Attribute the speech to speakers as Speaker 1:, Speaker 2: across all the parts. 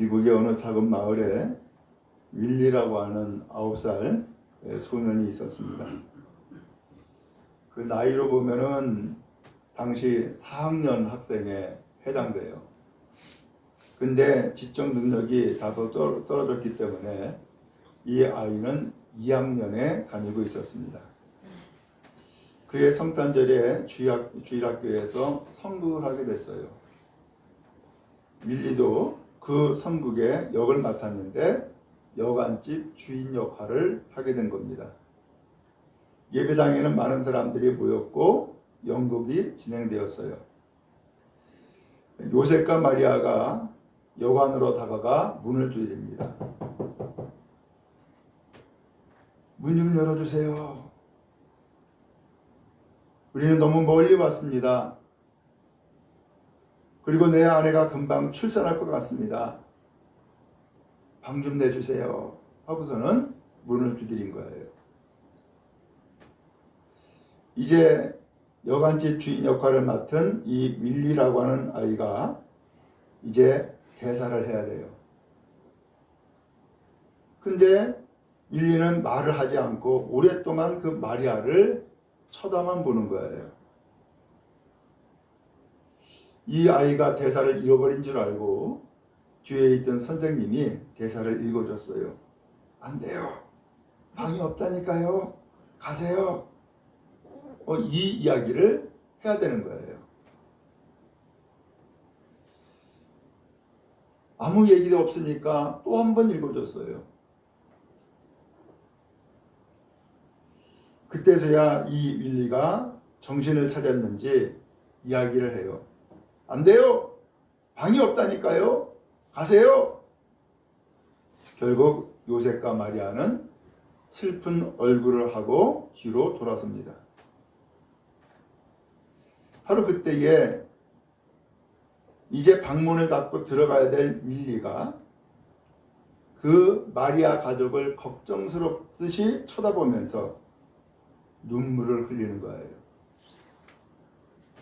Speaker 1: 미국의 어느 작은 마을에 윌리라고 하는 9살 소년이 있었습니다. 그 나이로 보면은 당시 4학년 학생에 해당돼요. 근데 지적 능력이 다소 떨어졌기 때문에 이 아이는 2학년에 다니고 있었습니다. 그의 성탄절에 주일학교에서 선국을 하게 됐어요. 윌리도 그 선국의 역을 맡았는데 여관집 주인 역할을 하게 된 겁니다. 예배당에는 많은 사람들이 모였고 연극이 진행되었어요. 요셉과 마리아가 여관으로 다가가 문을 두드립니다. 문 좀 열어주세요. 우리는 너무 멀리 왔습니다. 그리고 내 아내가 금방 출산할 것 같습니다. 방 좀 내주세요. 하고서는 문을 두드린 거예요. 이제 여관집 주인 역할을 맡은 이 윌리라고 하는 아이가 이제 대사를 해야 돼요. 근데 윌리는 말을 하지 않고 오랫동안 그 마리아를 쳐다만 보는 거예요. 이 아이가 대사를 잃어버린 줄 알고 뒤에 있던 선생님이 대사를 읽어줬어요. 안 돼요. 방이 없다니까요. 가세요. 이 이야기를 해야 되는 거예요. 아무 얘기도 없으니까 또 한 번 읽어줬어요. 그때서야 이 윌리가 정신을 차렸는지 이야기를 해요. 안 돼요. 방이 없다니까요. 가세요. 결국 요셉과 마리아는 슬픈 얼굴을 하고 뒤로 돌아섭니다. 바로 그때에 이제 방문을 닫고 들어가야 될 윌리가 그 마리아 가족을 걱정스럽듯이 쳐다보면서 눈물을 흘리는 거예요.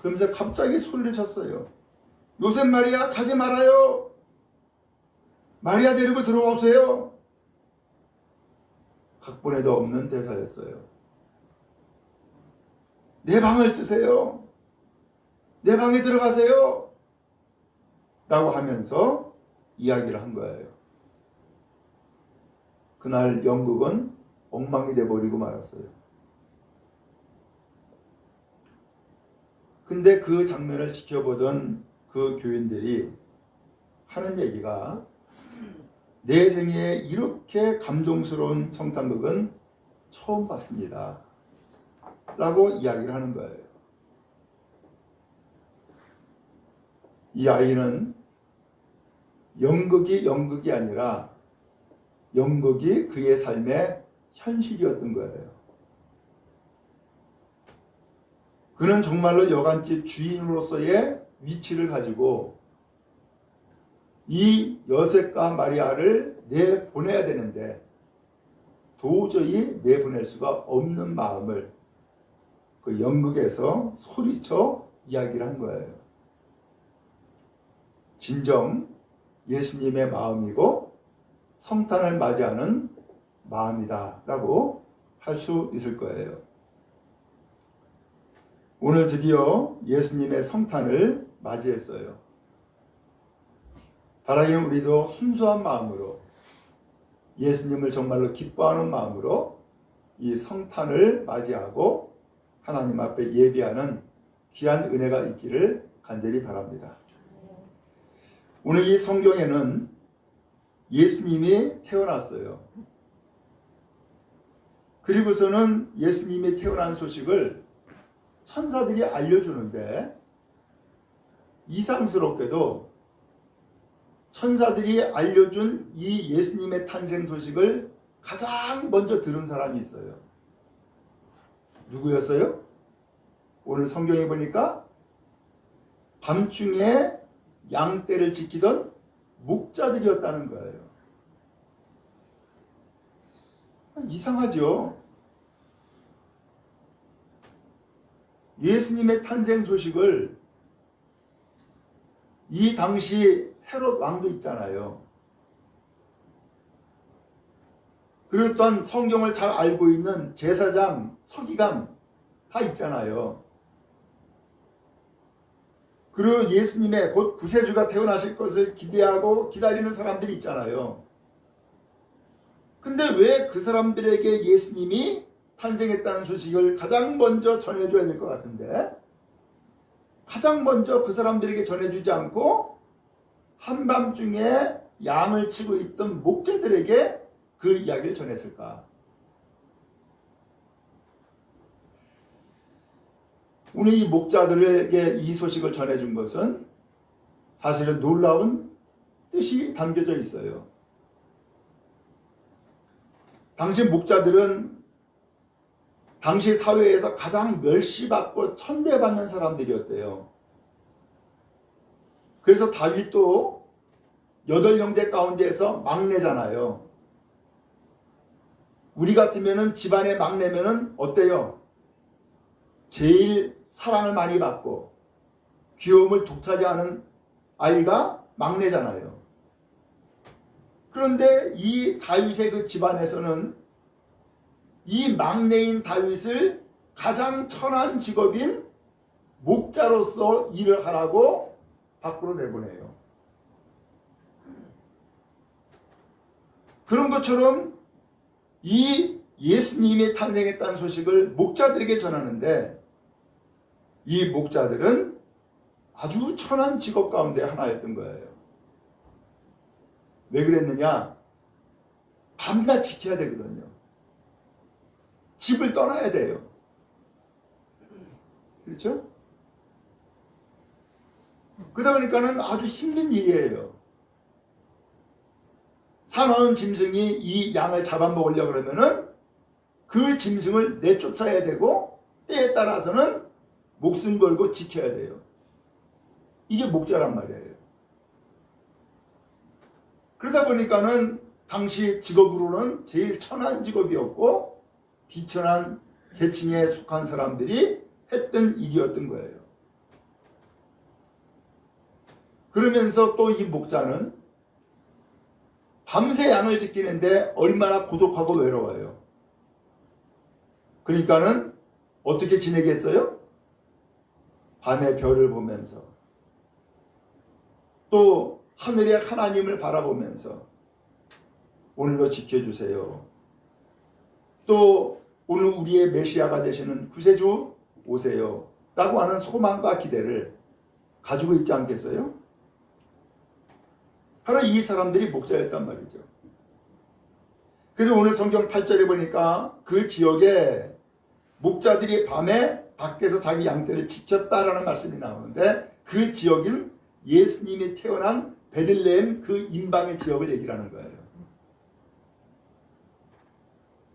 Speaker 1: 그러면서 갑자기 소리를 쳤어요. 요셉 마리아 가지 말아요. 마리아 데리고 들어오세요. 각본에도 없는 대사였어요. 내 방을 쓰세요. 내 방에 들어가세요. 라고 하면서 이야기를 한 거예요. 그날 연극은 엉망이 돼버리고 말았어요. 근데 그 장면을 지켜보던 그 교인들이 하는 얘기가 내 생애에 이렇게 감동스러운 성탄극은 처음 봤습니다. 라고 이야기를 하는 거예요. 이 아이는 연극이 아니라 연극이 그의 삶의 현실이었던 거예요. 그는 정말로 여관집 주인으로서의 위치를 가지고 이 요셉과 마리아를 내보내야 되는데 도저히 내보낼 수가 없는 마음을 그 연극에서 소리쳐 이야기를 한 거예요. 진정 예수님의 마음이고 성탄을 맞이하는 마음이다 라고 할 수 있을 거예요. 오늘 드디어 예수님의 성탄을 맞이했어요. 바라기는 우리도 순수한 마음으로 예수님을 정말로 기뻐하는 마음으로 이 성탄을 맞이하고 하나님 앞에 예비하는 귀한 은혜가 있기를 간절히 바랍니다. 오늘 이 성경에는 예수님이 태어났어요. 그리고서는 예수님이 태어난 소식을 천사들이 알려주는데 이상스럽게도 천사들이 알려준 이 예수님의 탄생 소식을 가장 먼저 들은 사람이 있어요. 누구였어요? 오늘 성경에 보니까 밤중에 양떼를 지키던 목자들이었다는 거예요. 이상하죠? 예수님의 탄생 소식을 이 당시 헤롯 왕도 있잖아요. 그리고 또한 성경을 잘 알고 있는 제사장, 서기관 다 있잖아요. 그리고 예수님의 곧 구세주가 태어나실 것을 기대하고 기다리는 사람들이 있잖아요. 근데 왜 그 사람들에게 예수님이 탄생했다는 소식을 가장 먼저 전해줘야 될 것 같은데 가장 먼저 그 사람들에게 전해주지 않고 한밤중에 양을 치고 있던 목자들에게 그 이야기를 전했을까? 오늘 이 목자들에게 이 소식을 전해준 것은 사실은 놀라운 뜻이 담겨져 있어요. 당시 목자들은 당시 사회에서 가장 멸시받고 천대받는 사람들이었대요. 그래서 다윗도 8형제 가운데에서 막내잖아요. 우리 같으면은 집안의 막내면은 어때요? 제일 사랑을 많이 받고 귀여움을 독차지하는 아이가 막내잖아요. 그런데 이 다윗의 그 집안에서는 이 막내인 다윗을 가장 천한 직업인 목자로서 일을 하라고 밖으로 내보내요. 그런 것처럼 이 예수님이 탄생했다는 소식을 목자들에게 전하는데 이 목자들은 아주 천한 직업 가운데 하나였던 거예요. 왜 그랬느냐? 밤낮 지켜야 되거든요. 집을 떠나야 돼요. 그렇죠? 그러다 보니까는 아주 힘든 일이에요. 사나운 짐승이 이 양을 잡아먹으려고 그러면은 그 짐승을 내쫓아야 되고 때에 따라서는 목숨 걸고 지켜야 돼요. 이게 목자란 말이에요. 그러다 보니까는 당시 직업으로는 제일 천한 직업이었고 비천한 계층에 속한 사람들이 했던 일이었던 거예요. 그러면서 또 이 목자는 밤새 양을 지키는데 얼마나 고독하고 외로워요. 그러니까는 어떻게 지내겠어요? 밤에 별을 보면서 또 하늘의 하나님을 바라보면서 오늘도 지켜주세요. 또 오늘 우리의 메시아가 되시는 구세주 오세요. 라고 하는 소망과 기대를 가지고 있지 않겠어요? 바로 이 사람들이 목자였단 말이죠. 그래서 오늘 성경 8절에 보니까 그 지역에 목자들이 밤에 밖에서 자기 양떼를 지켰다라는 말씀이 나오는데 그 지역인 예수님이 태어난 베들레헴 그 인방의 지역을 얘기하는 거예요.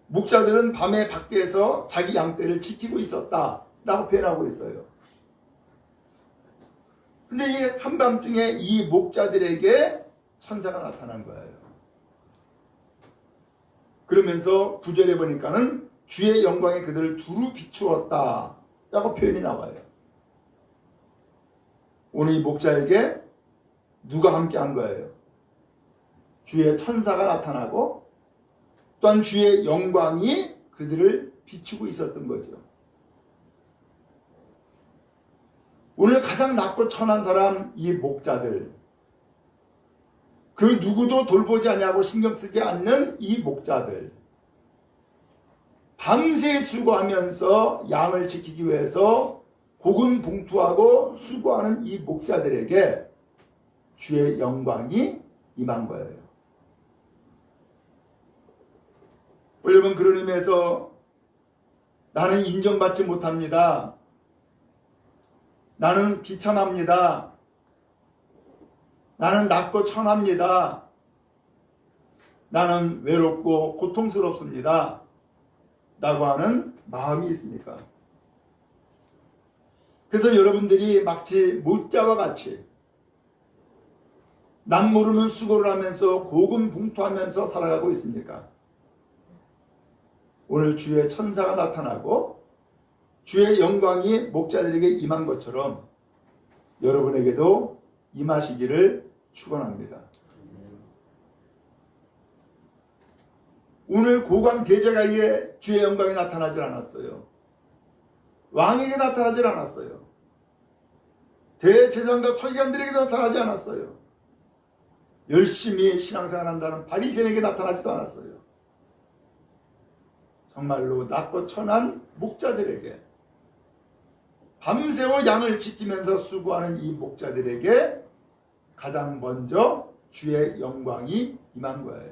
Speaker 1: 목자들은 밤에 밖에서 자기 양떼를 지키고 있었다라고 표현하고 있어요. 근데 이 한밤중에 이 목자들에게 천사가 나타난 거예요. 그러면서 9절에 보니까는 주의 영광이 그들을 두루 비추었다 라고 표현이 나와요. 오늘 이 목자에게 누가 함께 한 거예요? 주의 천사가 나타나고 또한 주의 영광이 그들을 비추고 있었던 거죠. 오늘 가장 낮고 천한 사람 이 목자들, 그 누구도 돌보지 않냐고 신경 쓰지 않는 이 목자들, 밤새 수고하면서 양을 지키기 위해서 고군분투하고 수고하는 이 목자들에게 주의 영광이 임한 거예요. 여러분, 그런 의미에서 나는 인정받지 못합니다. 나는 비참합니다. 나는 낮고 천합니다. 나는 외롭고 고통스럽습니다. 라고 하는 마음이 있습니까? 그래서 여러분들이 마치 목자와 같이 남 모르는 수고를 하면서 고군분투하면서 살아가고 있습니까? 오늘 주의 천사가 나타나고 주의 영광이 목자들에게 임한 것처럼 여러분에게도 임하시기를 축원합니다. 오늘 고관 대제가에 주의 영광이 나타나질 않았어요. 왕에게 나타나질 않았어요. 대제사장과 서기관들에게도 나타나지 않았어요. 열심히 신앙생활 한다는 바리새인에게 나타나지도 않았어요. 정말로 낮고 천한 목자들에게, 밤새워 양을 지키면서 수고하는 이 목자들에게 가장 먼저 주의 영광이 임한 거예요.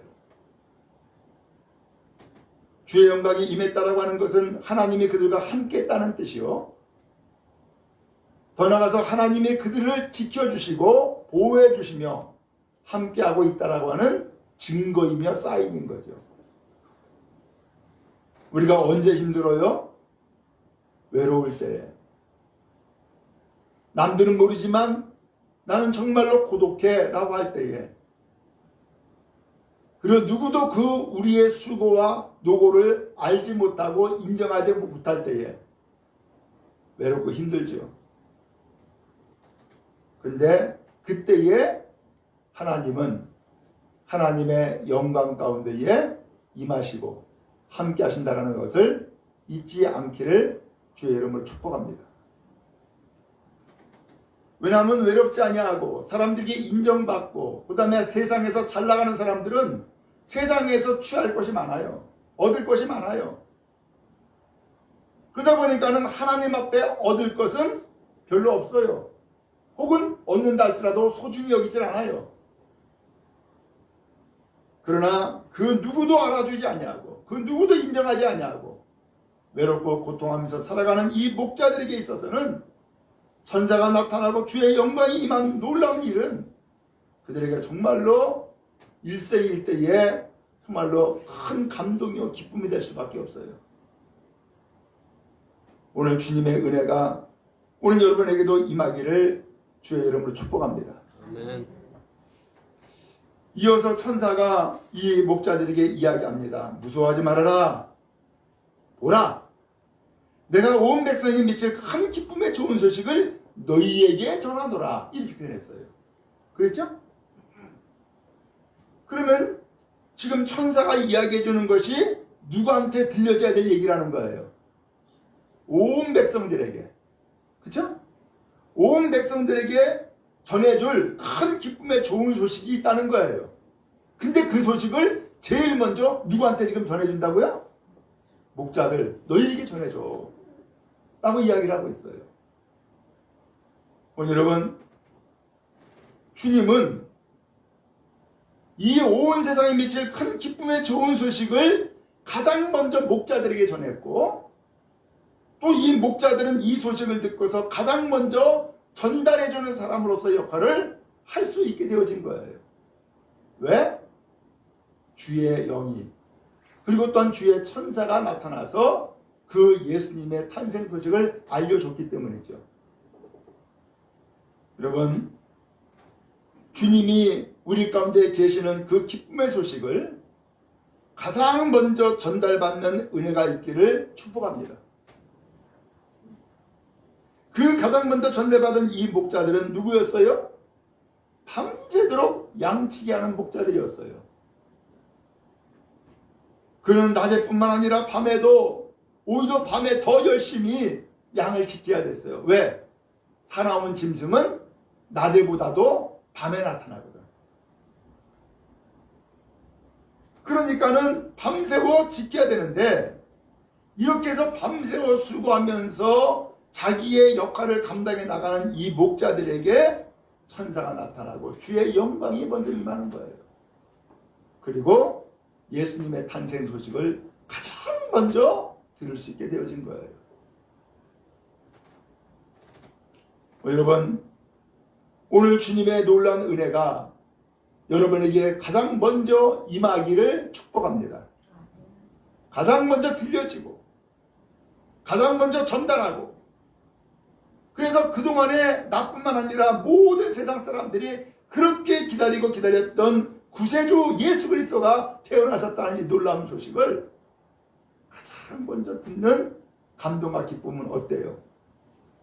Speaker 1: 주의 영광이 임했다라고 하는 것은 하나님이 그들과 함께 했다는 뜻이요, 더 나아가서 하나님이 그들을 지켜주시고 보호해 주시며 함께하고 있다라고 하는 증거이며 사인인 거죠. 우리가 언제 힘들어요? 외로울 때에. 남들은 모르지만 나는 정말로 고독해 라고 할 때에, 그리고 누구도 그 우리의 수고와 노고를 알지 못하고 인정하지 못할 때에 외롭고 힘들죠. 근데 그때에 하나님은 하나님의 영광 가운데에 임하시고 함께 하신다는 것을 잊지 않기를 주의 이름으로 축복합니다. 왜냐하면 외롭지 아니하고 사람들에게 인정받고, 그 다음에 세상에서 잘 나가는 사람들은 세상에서 취할 것이 많아요. 얻을 것이 많아요. 그러다 보니까는 하나님 앞에 얻을 것은 별로 없어요. 혹은 얻는다 할지라도 소중히 여기질 않아요. 그러나 그 누구도 알아주지 아니하고 그 누구도 인정하지 아니하고 외롭고 고통하면서 살아가는 이 목자들에게 있어서는 천사가 나타나고 주의 영광이 임한 놀라운 일은 그들에게 정말로 일생일대에 정말로 큰 감동이요 기쁨이 될 수밖에 없어요. 오늘 주님의 은혜가 오늘 여러분에게도 임하기를 주의 이름으로 축복합니다.
Speaker 2: 아멘.
Speaker 1: 이어서 천사가 이 목자들에게 이야기합니다. 무서워하지 말아라. 보라, 내가 온 백성이 미칠 큰 기쁨의 좋은 소식을 너희에게 전하노라. 이렇게 표현했어요. 그랬죠? 그러면 지금 천사가 이야기해 주는 것이 누구한테 들려줘야 될 얘기라는 거예요? 온 백성들에게. 그렇죠? 온 백성들에게 전해줄 큰 기쁨의 좋은 소식이 있다는 거예요. 근데 그 소식을 제일 먼저 누구한테 지금 전해준다고요? 목자들, 너희에게 전해줘 라고 이야기를 하고 있어요. 오늘 여러분, 주님은 이 온 세상에 미칠 큰 기쁨의 좋은 소식을 가장 먼저 목자들에게 전했고, 또 이 목자들은 이 소식을 듣고서 가장 먼저 전달해주는 사람으로서 역할을 할 수 있게 되어진 거예요. 왜? 주의 영이, 그리고 또한 주의 천사가 나타나서 그 예수님의 탄생 소식을 알려줬기 때문이죠. 여러분, 주님이 우리 가운데 계시는 그 기쁨의 소식을 가장 먼저 전달받는 은혜가 있기를 축복합니다. 그 가장 먼저 전달받은 이 목자들은 누구였어요? 밤새도록 양치게 하는 목자들이었어요. 그는 낮에뿐만 아니라 밤에도, 오히려 밤에 더 열심히 양을 지켜야 됐어요. 왜? 사나운 짐승은 낮에보다도 밤에 나타나거든. 그러니까는 밤새워 지켜야 되는데, 이렇게 해서 밤새워 수고하면서 자기의 역할을 감당해 나가는 이 목자들에게 천사가 나타나고 주의 영광이 먼저 임하는 거예요. 그리고 예수님의 탄생 소식을 가장 먼저 들을 수 있게 되어진 거예요. 여러분, 오늘 주님의 놀라운 은혜가 여러분에게 가장 먼저 임하기를 축복합니다. 가장 먼저 들려지고 가장 먼저 전달하고, 그래서 그동안에 나뿐만 아니라 모든 세상 사람들이 그렇게 기다리고 기다렸던 구세주 예수 그리스도가 태어나셨다는 이 놀라운 소식을 가장 먼저 듣는 감동과 기쁨은 어때요?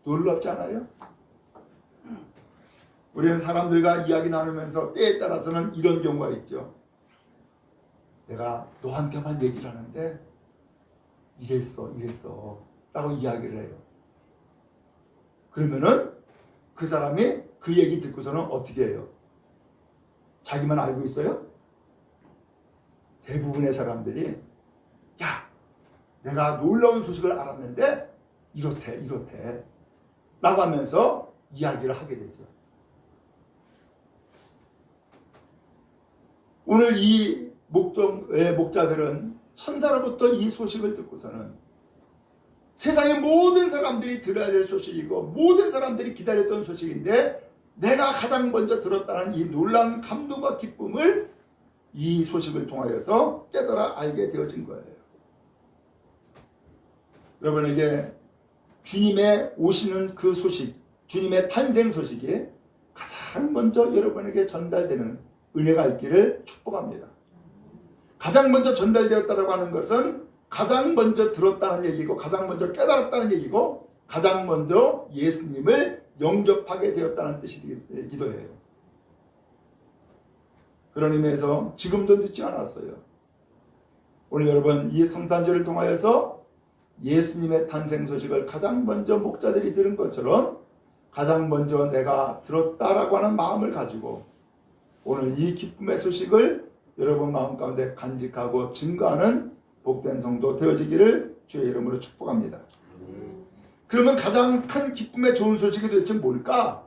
Speaker 1: 놀랍지 않아요? 우리는 사람들과 이야기 나누면서 때에 따라서는 이런 경우가 있죠. 내가 너한테만 얘기를 하는데 이랬어 라고 이야기를 해요. 그러면은 그 사람이 그 얘기 듣고서는 어떻게 해요? 자기만 알고 있어요? 대부분의 사람들이 야, 내가 놀라운 소식을 알았는데 이렇대 라고 하면서 이야기를 하게 되죠. 오늘 이 목자들은 천사로부터 이 소식을 듣고서는 세상의 모든 사람들이 들어야 될 소식이고 모든 사람들이 기다렸던 소식인데 내가 가장 먼저 들었다는 이 놀라운 감동과 기쁨을 이 소식을 통하여서 깨달아 알게 되어진 거예요. 여러분에게 주님의 오시는 그 소식, 주님의 탄생 소식이 가장 먼저 여러분에게 전달되는 은혜가 있기를 축복합니다. 가장 먼저 전달되었다고 하는 것은 가장 먼저 들었다는 얘기고 가장 먼저 깨달았다는 얘기고 가장 먼저 예수님을 영접하게 되었다는 뜻이기도 해요. 그런 의미에서 지금도 늦지 않았어요. 오늘 여러분 이 성탄절을 통하여서 예수님의 탄생 소식을 가장 먼저 목자들이 들은 것처럼 가장 먼저 내가 들었다라고 하는 마음을 가지고 오늘 이 기쁨의 소식을 여러분 마음 가운데 간직하고 증거하는 복된 성도 되어지기를 주의 이름으로 축복합니다. 그러면 가장 큰 기쁨의 좋은 소식이 도대체 뭘까?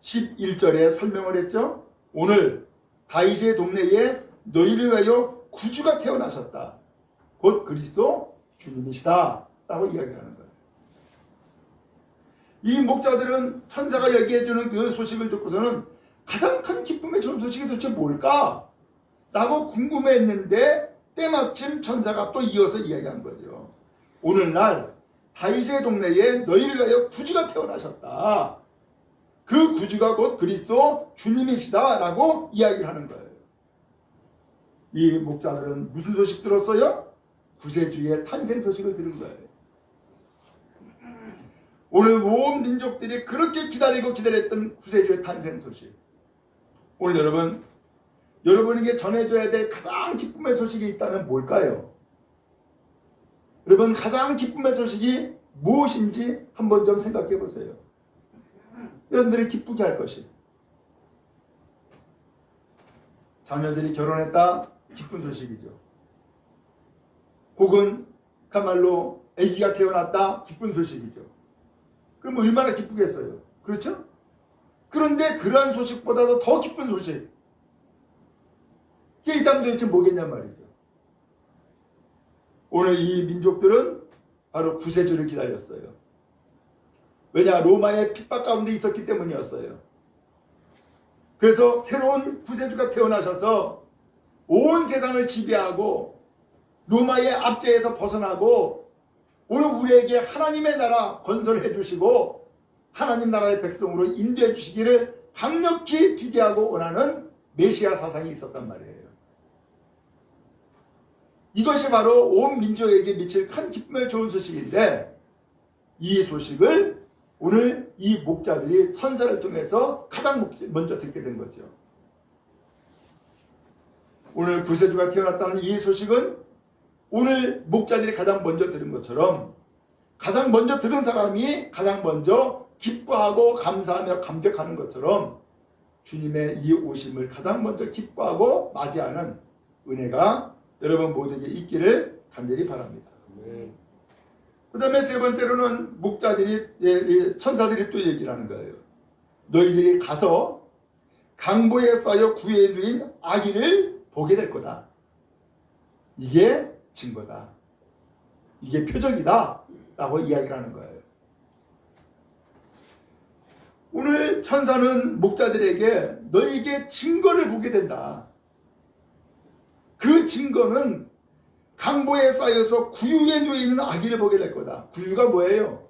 Speaker 1: 11절에 설명을 했죠. 오늘 다윗의 동네에 너희를 위하여 구주가 태어나셨다. 곧 그리스도 주님이시다 라고 이야기하는 거예요. 이 목자들은 천사가 얘기해주는 그 소식을 듣고서는 가장 큰 기쁨의 좋은 소식이 도대체 뭘까? 라고 궁금해했는데 때마침 천사가 또 이어서 이야기한 거죠. 오늘날 다윗의 동네에 너희를 위하여 구주가 태어나셨다. 그 구주가 곧 그리스도 주님이시다 라고 이야기를 하는 거예요. 이 목자들은 무슨 소식 들었어요? 구세주의 탄생 소식을 들은 거예요. 오늘 온 민족들이 그렇게 기다리고 기다렸던 구세주의 탄생 소식. 오늘 여러분에게 전해줘야 될 가장 기쁨의 소식이 있다면 뭘까요? 여러분 가장 기쁨의 소식이 무엇인지 한번 좀 생각해 보세요. 여러분들이 기쁘게 할 것이 자녀들이 결혼했다 기쁜 소식이죠. 혹은 그야말로 아기가 태어났다 기쁜 소식이죠. 그럼 얼마나 기쁘겠어요. 그렇죠? 그런데 그러한 소식보다도 더 기쁜 소식 이게 있다면 도대체 뭐겠냔 말이죠. 오늘 이 민족들은 바로 구세주를 기다렸어요. 왜냐? 로마의 핍박 가운데 있었기 때문이었어요. 그래서 새로운 구세주가 태어나셔서 온 세상을 지배하고 로마의 압제에서 벗어나고 오늘 우리에게 하나님의 나라 건설해 주시고 하나님 나라의 백성으로 인도해 주시기를 강력히 기대하고 원하는 메시아 사상이 있었단 말이에요. 이것이 바로 온 민족에게 미칠 큰 기쁨의 좋은 소식인데 이 소식을 오늘 이 목자들이 천사를 통해서 가장 먼저 듣게 된 거죠. 오늘 구세주가 태어났다는 이 소식은 오늘 목자들이 가장 먼저 들은 것처럼 가장 먼저 들은 사람이 가장 먼저 기뻐하고 감사하며 감격하는 것처럼 주님의 이 오심을 가장 먼저 기뻐하고 맞이하는 은혜가 여러분 모두에게 있기를 간절히 바랍니다. 그 다음에 세 번째로는 목자들이 천사들이 또 얘기를 하는 거예요. 너희들이 가서 강보에 쌓여 구해 누인 아기를 보게 될 거다. 이게 증거다. 이게 표적이다 라고 이야기를 하는 거예요. 오늘 천사는 목자들에게 너희에게 증거를 보게 된다. 그 증거는 강보에 쌓여서 구유에 누워있는 아기를 보게 될 거다. 구유가 뭐예요?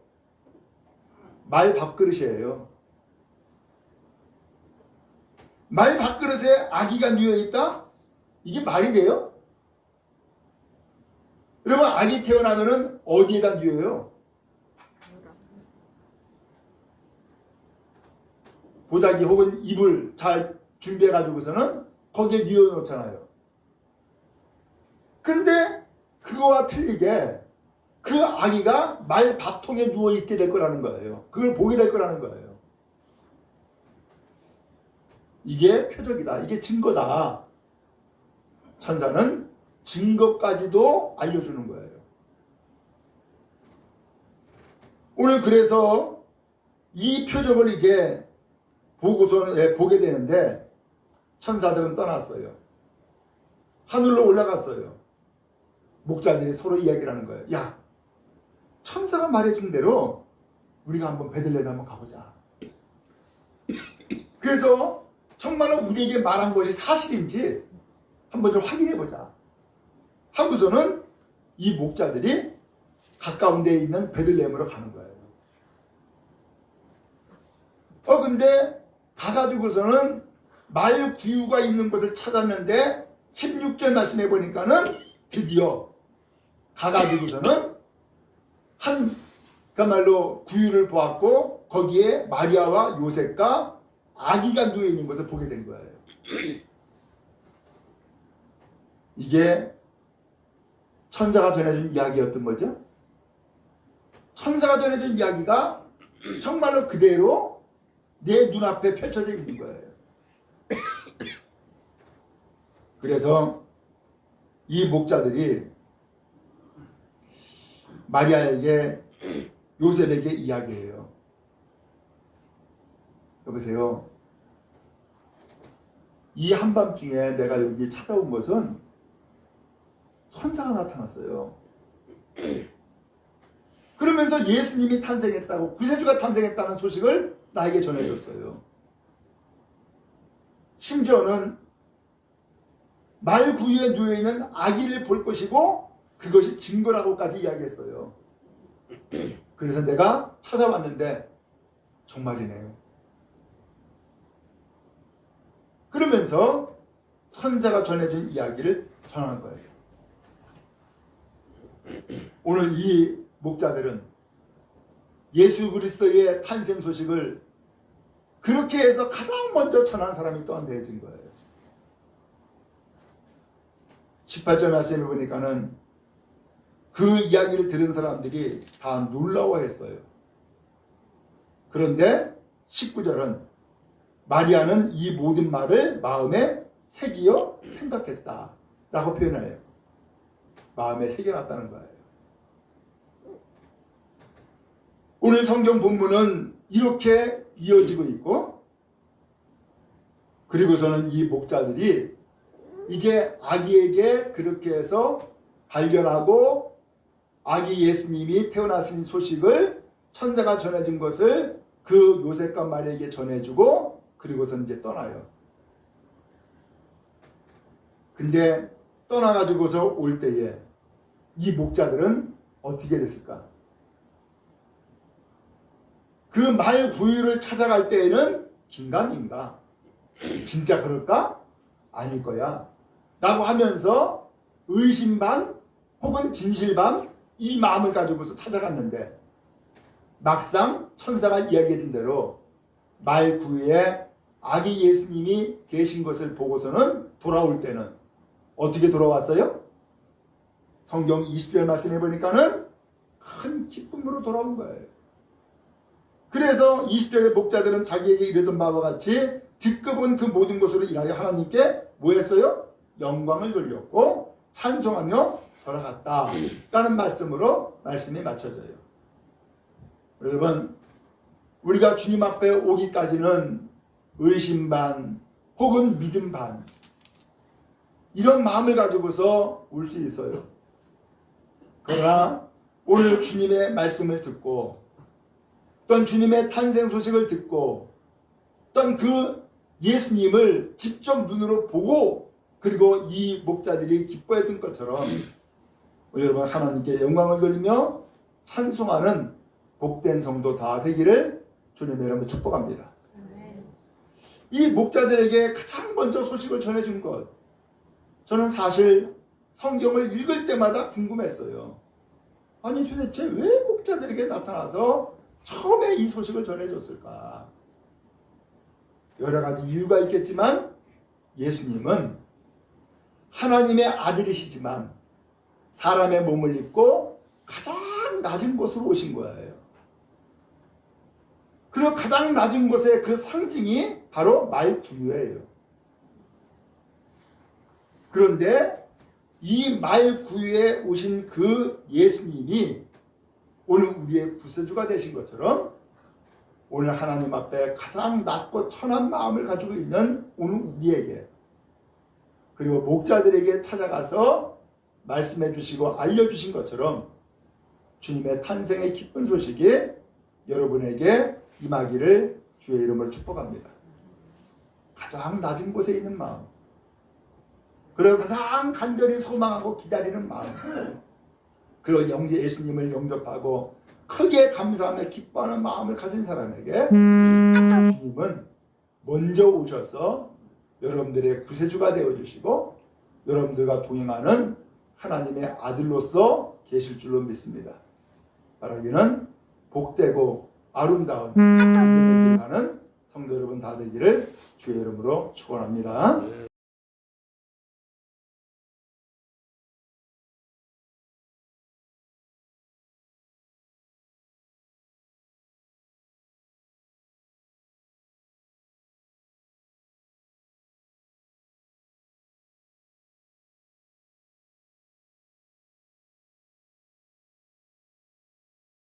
Speaker 1: 말 밥그릇이에요. 말 밥그릇에 아기가 누워있다? 이게 말이 돼요? 여러분 아기 태어나면은 어디에다 누워요? 보자기 혹은 이불 잘 준비해가지고서는 거기에 누워 놓잖아요. 근데 그거와 틀리게 그 아기가 말 밥통에 누워있게 될 거라는 거예요. 그걸 보게 될 거라는 거예요. 이게 표적이다. 이게 증거다. 천사는 증거까지도 알려주는 거예요. 오늘 그래서 이 표적을 이제 보고서 보게 되는데 천사들은 떠났어요. 하늘로 올라갔어요. 목자들이 서로 이야기를 하는 거예요. 야, 천사가 말해준 대로 우리가 한번 베들레헴에 한번 가보자. 그래서 정말로 우리에게 말한 것이 사실인지 한번 좀 확인해보자 하고서는 이 목자들이 가까운 데에 있는 베들레헴으로 가는 거예요. 근데 가가지고서는 말 구유가 있는 곳을 찾았는데 16절 말씀해 보니까는 드디어 가가지고서는 그야말로 구유를 보았고 거기에 마리아와 요셉과 아기가 누워 있는 것을 보게 된 거예요. 이게 천사가 전해준 이야기였던 거죠. 천사가 전해준 이야기가 정말로 그대로 내 눈앞에 펼쳐져 있는 거예요. 그래서 이 목자들이 마리아에게 요셉에게 이야기해요. 여보세요. 이 한밤중에 내가 여기 찾아온 것은 천사가 나타났어요. 그러면서 예수님이 탄생했다고, 구세주가 탄생했다는 소식을 나에게 전해줬어요. 심지어는 말 구유에 누워있는 아기를 볼 것이고 그것이 증거라고까지 이야기했어요. 그래서 내가 찾아왔는데 정말이네요. 그러면서 천사가 전해준 이야기를 전하는 거예요. 오늘 이 목자들은 예수 그리스도의 탄생 소식을 그렇게 해서 가장 먼저 전한 사람이 또한 되어진 거예요. 18절 말씀에 보니까는 그 이야기를 들은 사람들이 다 놀라워했어요. 그런데 19절은 마리아는 이 모든 말을 마음에 새기어 생각했다 라고 표현을 해요. 마음에 새겨놨다는 거예요. 오늘 성경 본문은 이렇게 이어지고 있고, 그리고서는 이 목자들이 이제 아기에게 그렇게 해서 발견하고 아기 예수님이 태어나신 소식을 천사가 전해준 것을 그 요셉과 마리아에게 전해주고 그리고서 이제 떠나요. 근데 떠나가지고서 올 때에 이 목자들은 어떻게 됐을까? 그 말 구유를 찾아갈 때에는 긴가민가? 진짜 그럴까? 아닐 거야 라고 하면서 의심 반 혹은 진실 반 이 마음을 가지고서 찾아갔는데 막상 천사가 이야기해준 대로 말 구유에 아기 예수님이 계신 것을 보고서는 돌아올 때는 어떻게 돌아왔어요? 성경 20절 말씀해 보니까는 큰 기쁨으로 돌아온 거예요. 그래서 20절의 목자들은 자기에게 이르던 바와 같이 듣고 본 그 모든 것으로 인하여 하나님께 뭐 했어요? 영광을 돌렸고 찬송하며 돌아갔다 라는 말씀으로 말씀이 맞춰져요. 여러분, 우리가 주님 앞에 오기까지는 의심 반 혹은 믿음 반 이런 마음을 가지고서 올 수 있어요. 그러나 오늘 주님의 말씀을 듣고 또한 주님의 탄생 소식을 듣고 또한 그 예수님을 직접 눈으로 보고 그리고 이 목자들이 기뻐했던 것처럼 여러분 하나님께 영광을 돌리며 찬송하는 복된 성도 다 되기를 주님의 이름으로 축복합니다. 이 목자들에게 가장 먼저 소식을 전해준 것, 저는 사실 성경을 읽을 때마다 궁금했어요. 아니 도대체 왜 목자들에게 나타나서 처음에 이 소식을 전해줬을까? 여러 가지 이유가 있겠지만 예수님은 하나님의 아들이시지만 사람의 몸을 입고 가장 낮은 곳으로 오신 거예요. 그리고 가장 낮은 곳의 그 상징이 바로 말구유예요. 그런데 이 말구유에 오신 그 예수님이 오늘 우리의 구세주가 되신 것처럼 오늘 하나님 앞에 가장 낮고 천한 마음을 가지고 있는 오늘 우리에게, 그리고 목자들에게 찾아가서 말씀해 주시고 알려주신 것처럼 주님의 탄생의 기쁜 소식이 여러분에게 임하기를 주의 이름으로 축복합니다. 가장 낮은 곳에 있는 마음, 그리고 가장 간절히 소망하고 기다리는 마음, 그리고 영제 예수님을 영접하고 크게 감사하며 기뻐하는 마음을 가진 사람에게 주님은 먼저 오셔서 여러분들의 구세주가 되어주시고 여러분들과 동행하는 하나님의 아들로서 계실 줄로 믿습니다. 바라기는 복되고 아름다운 하는 성도 여러분 다 되기를 주의 이름으로 축원합니다.